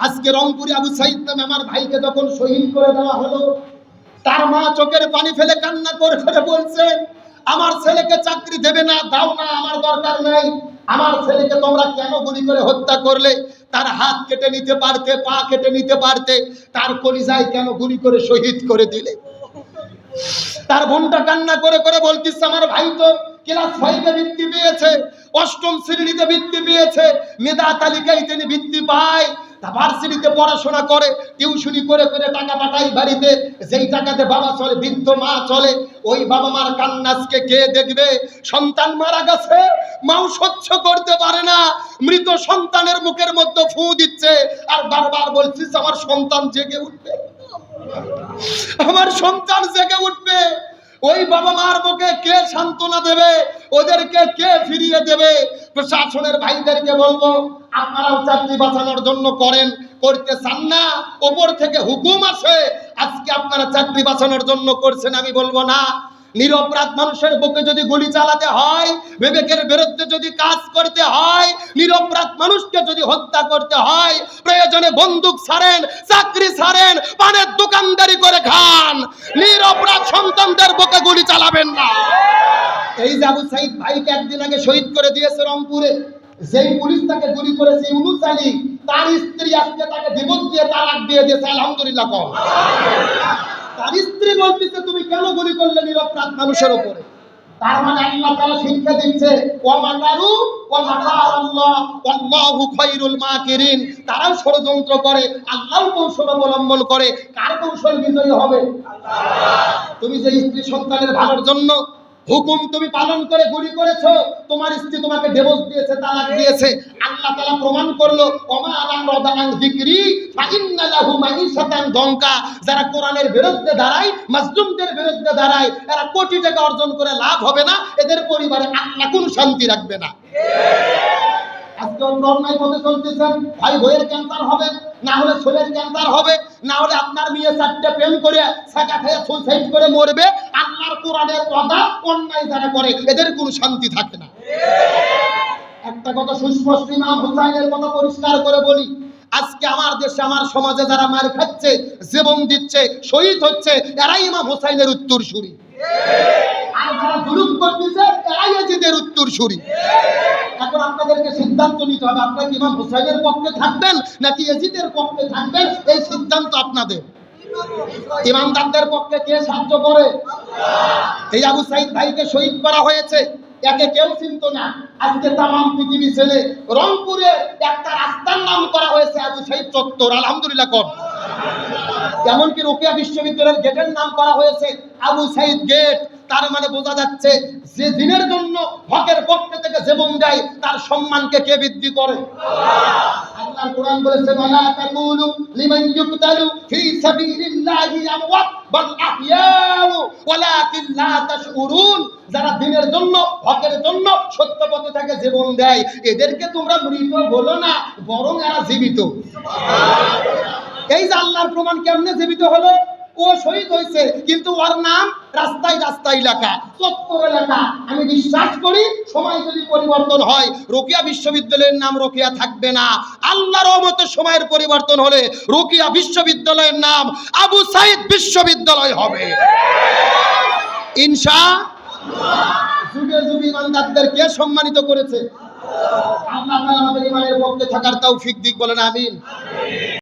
আজকে রংপুরে আবু সাইদ নামে আমার ভাইকে যখন শহীদ করে দেওয়া হলো, তার মা চোখের পানি ফেলে কান্না করে করে বলছে, আমার ছেলেকে চাকরি দেবে না, দাও না, আমার দরকার নাই। আমার ছেলেকে তোমরা কেন গুলি করে হত্যা করলে? তার হাত কেটে নিতে পারতে, পা কেটে নিতে পারতে, তার কলিজায় কেন গুলি করে শহীদ করে দিলে? তার বোনটা কান্না করে করে বলতেছে, আমার ভাই তো ক্লাস 5-এ বৃত্তি পেয়েছে, 8ম শ্রেণীতে বৃত্তি পেয়েছে, মেধা তালিকায় তিনি বৃত্তি পায়, তা ভার্সিটিতে পড়াশোনা করে, টিউশনি করে করে টাকা পাঠায় বাড়িতে, যেই টাকাতে বাবা চলে, বৃদ্ধ মা চলে। ওই বাবা মার কান্নাসকে কে দেখবে? সন্তান মারা গেছে, মাও সহ্য করতে পারে না, মৃত সন্তানের মুখের মধ্যে ফু দিচ্ছে আর বারবার বলছিস, আমার সন্তান জেগে উঠবে, আমার সন্তান জেগে উঠবে। ওই বাবা মার মুখে কে সান্ত্বনা দেবে? ওদেরকে কে ফিরিয়ে দেবে? প্রশাসনের ভাইদেরকে বলবো, আপনারাও চাকরি বাঁচানোর জন্য করেন, করতে চান না, ওপর থেকে হুকুম আছে, আজকে আপনারা চাকরি বাঁচানোর জন্য করছেন। আমি বলবো না, নিরপরাধ মানুষের বুকে যদি গুলি চালাতে হয়, বিবেকের বিরুদ্ধে যদি কাজ করতে হয়, নিরপরাধ মানুষকে যদি হত্যা করতে হয়, প্রয়োজনে বন্দুক ছাড়েন, চাকরি ছাড়েন, পানের দোকানদারি করে খান, নিরপরাধ সন্তানদের বুকে গুলি চালাবেন না। এই যে আবু সাইদ ভাইকে একদিন আগে শহীদ করে দিয়েছে রংপুরে, যেই পুলিশ তাকে গুলি করেছে ইউনুস আলী, তার স্ত্রী আজকে তাকে ডিভোর্স দিয়ে তালাক দিয়ে দিয়েছে। আলহামদুলিল্লাহ কম। তার স্ত্রী বলতেছে, তুমি কেন গুলি করলে নিরপরাধ মানুষের উপরে? তার মানে আল্লাহ তাআলা শিক্ষা দিচ্ছে, ওয়া মাকারু ওয়া মাকার আল্লাহ আল্লাহু খায়রুল মাকিরিন। তারাও ষড়যন্ত্র করে, আল্লাহও কৌশল অবলম্বন করে। কার কৌশল বিজয়ী হবে? আল্লাহ। তুমি যে স্ত্রী সন্তানের ভালোর জন্য হুকুম তুমি পালন করে গুলি করেছো, তোমার স্ত্রী তোমাকে ডিভোর্স দিয়েছে, তালাক দিয়েছে, আল্লাহ তাআলা প্রমাণ করলো, ওমা আলান রাদান যিকরি ফাইন্না লাহু মাইশাতান দঙ্কা। যারা কোরআনের বিরুদ্ধে দাঁড়ায়, মাজলুমদের বিরুদ্ধে দাঁড়ায়, এরা কোটি টাকা অর্জন করে লাভ হবে না, এদের পরিবারে আল্লাহ কোনো শান্তি রাখবে না। আজকে অন্যায় পথে চলতেছেন, ভাই বইয়ের ক্যান্সার হবে, না হলে ছেলের ক্যান্সার হবে, না হলে আপনার মেয়ে 4টে প্রেম করে ছাকা খেয়ে সুইসাইড করে মরবে। আল্লাহর কোরআনের কথা অন্যায় যারা করে, এদের কোনো শান্তি থাকে না। একটা কথা সুস্পষ্ট, ইমাম হুসাইনের কথা পরিষ্কার করে বলি, আজকে আমার দেশে, আমার সমাজে যারা মার খাচ্ছে, জীবন দিচ্ছে, শহীদ হচ্ছে, এরাই ইমাম হুসাইনের উত্তরসূরি। আর যারা জুলুম করতেছে, এরাই ইয়াজিদের উত্তরসূরি। এখন আপনাদেরকে সিদ্ধান্ত নিতে হবে, আপনারা কি ইমাম হুসাইনের পক্ষে থাকবেন নাকি ইয়াজিদের পক্ষে থাকবেন? এই সিদ্ধান্ত আপনাদের। ইমানদারদের পক্ষে কে সাহায্য করে? আল্লাহ। এই আবু সাইদ ভাইকে শহীদ করা হয়েছে, একে কেউ চিনত না, আজকে তামাম পৃথিবী ছেলে। রংপুরে একটা রাস্তার নাম করা হয়েছে আবু সাইদ চত্বর। আলহামদুলিল্লাহ কর। এমনকি রোকেয়া বিশ্ববিদ্যালয়ের গেটের নাম করা হয়েছে আবু সাইদ গেট। তার মানে বোঝা যাচ্ছে, যে দিনের জন্য হকের পক্ষে থেকে জীবন দেয়, তার সম্মানকে কে বৃদ্ধি করে? আল্লাহ। আল্লাহর কোরআন বলেছে, ওয়ালা তাকুলু লিমান ইউকতালু ফি সাবিলিল্লাহি আমওয়াত বাল আহইয়াউ ওয়ালাকিন লা তাশউরুন। যারা দিনের জন্য, হকের জন্য, সত্য পথে থেকে জীবন দেয়, এদেরকে তোমরা মৃত বলো না, বরং এরা জীবিত। এই যে আল্লাহর প্রমাণ, কেমনে জীবিত হলো? ও শহীদ হয়েছে, কিন্তু ওর নাম রাস্তায় রাস্তায় লেখা, চত্বরে লেখা। আমি বিশ্বাস করি, সময় যদি পরিবর্তন হয়, রোকেয়া বিশ্ববিদ্যালয়ের নাম রোকেয়া থাকবে না। আল্লাহর রহমতে সময়ের পরিবর্তন হলে রোকেয়া বিশ্ববিদ্যালয়ের নাম আবু সাইদ বিশ্ববিদ্যালয় হবে ইনশাআল্লাহ। যুগে যুগে ইমানদারদেরকে সম্মানিত করেছে আল্লাহ। আমাদের ইমানের পক্ষে থাকার তৌফিক দিক, বলেন আমিন।